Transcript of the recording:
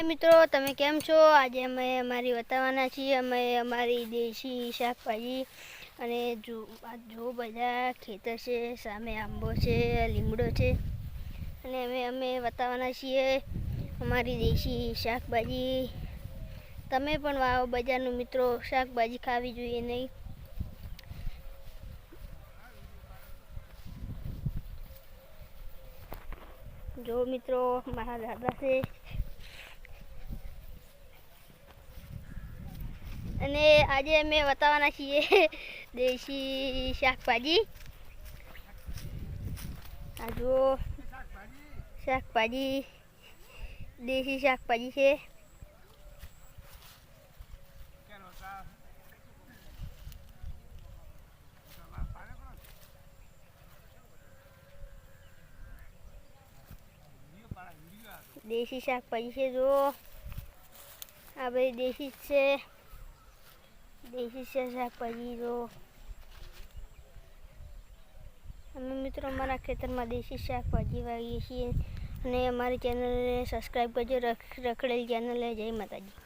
हाय मित्रों, तमे केम छो? आज अमे अमारी बतावाना छीए अमे अमारी देशी शाकभाजी अने जो बधा खेतर छे सामे आंबो छे, લીમડો छे अने अमे बतावाना छीए अमारी देशी शाकभाजी। तमे पण वाव बजारनुं मित्रों, शाकभाजी खावी जोईए नहीं। जो मित्रों मारा दादा छे अने आजे अमे बतावाना छीए देशी शाकभाजी। आ जो शाकभाजी देशी शाकभाजी छे। देशी शाकभाजी छे जो आ बधी देशी छे। देशी छे शाकभाजी जो अमे मित्रों अमारा खेतरमां देशी शाकभाजी वावीए छीए अने अमारी चेनल ने सब्सक्राइब करजो। रखड़ेल चेनल है। जय माताजी।